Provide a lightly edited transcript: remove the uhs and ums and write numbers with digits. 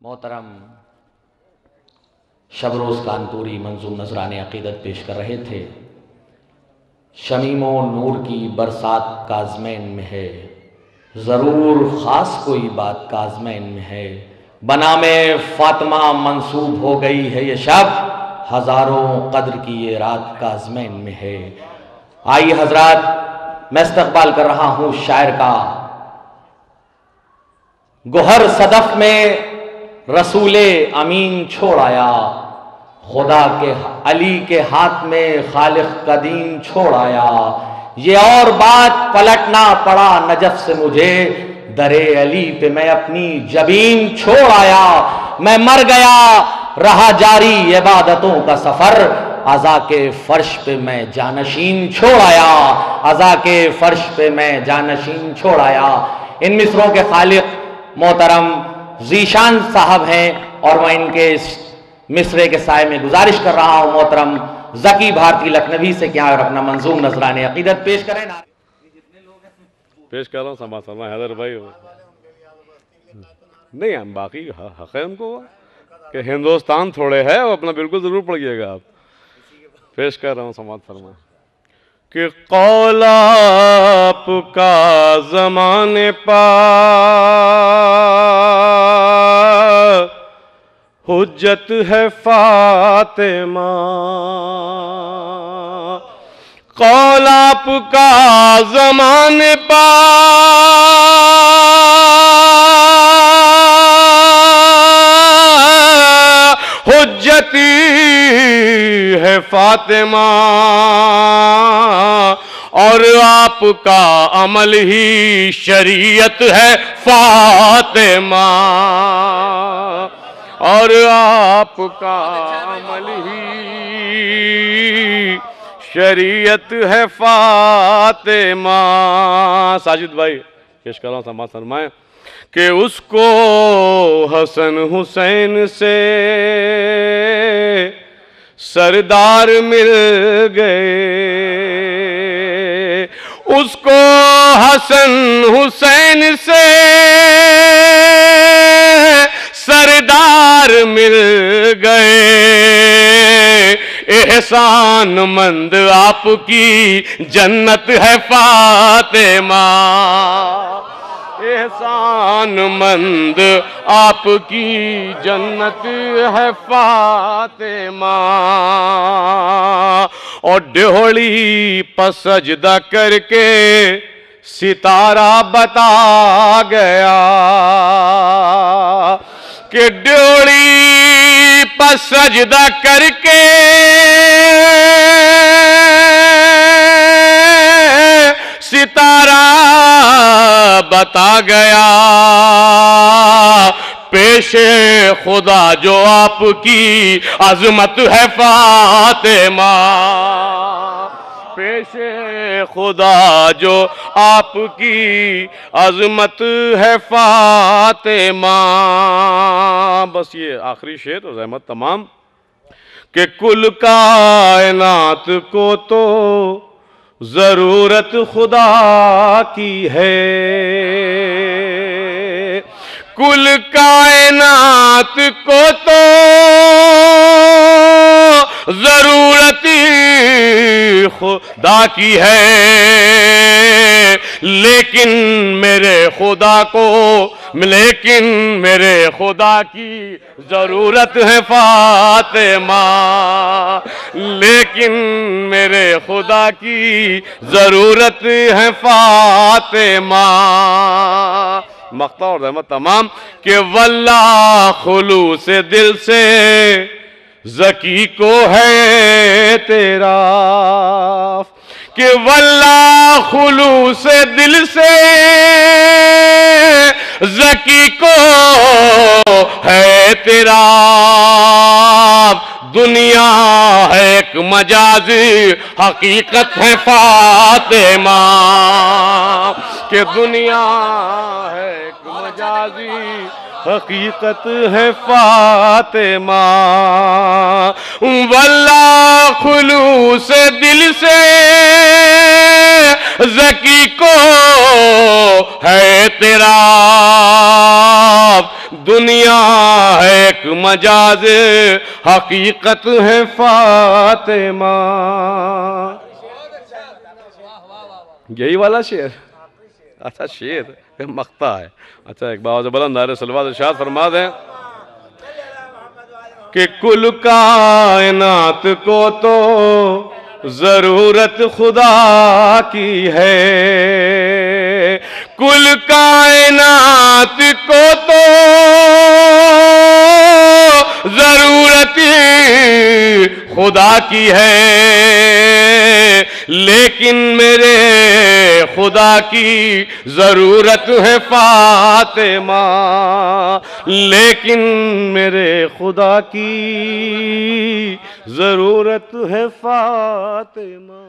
محترم شبروز کانپوری منظوم نذران عقیدت پیش کر رہے تھے۔ شمیم و نور کی برسات کاظمین میں ہے، ضرور خاص کوئی بات کاظمین میں ہے، بنام فاطمہ منسوب ہو گئی ہے یہ شب، ہزاروں قدر کی یہ رات کاظمین میں ہے۔ آئی حضرات، میں استقبال کر رہا ہوں شاعر کا۔ گوہر صدف میں رسول امین چھوڑ آیا، خدا کے علی کے ہاتھ میں خالق کا دین چھوڑ آیا، یہ اور بات پلٹنا پڑا نجف سے مجھے، درے علی پہ میں اپنی جبین چھوڑ آیا، میں مر گیا رہا جاری عبادتوں کا سفر، عزا کے فرش پہ میں جانشین چھوڑ آیا، عزا کے فرش پہ میں جانشین چھوڑ آیا۔ ان مصروں کے خالق محترم ذیشان صاحب ہیں اور میں ان کے اس مصرے کے سائے میں گزارش کر رہا ہوں محترم ذکی بھارتی لکھنوی سے کہ آپ اپنا منظوم نذران عقیدت پیش کریں۔ پیش کر رہا ہوں سما سما حیدر بھائی نہیں، ہم باقی حق ہے ان کو کہ ہندوستان تھوڑے ہے، وہ اپنا بالکل ضرور پڑھیے گا آپ۔ پیش کر رہا ہوں سماعت فرما کہ قول آپ کا زمانے پا حجت ہے فاطمہ، قول آپ کا زمانے پا حجتی ہے فاطمہ، اور آپ کا عمل ہی شریعت ہے فاطمہ، اور آپ کا عمل ہی شریعت ہے فاطمہ۔ ساجد بھائی پیش کر رہا ہوں سماعت فرمائیں کہ اس کو حسن حسین سے سردار مل گئے، اس کو حسن حسین سے سردار مل گئے، احسان مند آپ کی جنت ہے فاطمہ، احسان مند آپ کی جنت ہے فاطمہ، اور ڈھولی پر سجدہ کر کے ستارہ بتا گیا، کہ ڈھولی پر سجدہ کر کے ستارہ بتا گیا، پیش خدا جو آپ کی عظمت ہے فاطمہ، پیش خدا جو آپ کی عظمت ہے فاطمہ۔ بس یہ آخری شعر اور رحمت تمام کہ کل کائنات کو تو ضرورت خدا کی ہے، کل کائنات کو تو ضرورت خدا کی ہے، لیکن میرے خدا کی ضرورت ہے فاطمہ، لیکن میرے خدا کی ضرورت ہے فاطمہ۔ مقطع اور رحمت تمام کہ واللہ خلوص دل سے ذکی کو ہے تیرا، کہ واللہ خلوص دل سے ذکی کو ہے تیرا، دنیا ہے ایک مجازی حقیقت ہے فاطمہ، کہ دنیا ہے ایک مجازی حقیقت ہے فاطمہ، واللہ خلوص دل سے ذکی کو ہے تیرا خواب دنیا ہے ایک مجاز حقیقت ہے فاطمہ. یہی والا شعر؟ اچھا شعر مقطع ہے. اچھا ایک باوجہ بلند نعرہ صلوات ارشاد فرما دیں کہ کل کائنات کو تو ضرورت خدا کی ہے، کل کائنات کو تو ضرورت خدا کی ہے، لیکن میرے خدا کی ضرورت ہے فاطمہ، لیکن میرے خدا کی ضرورت ہے فاطمہ.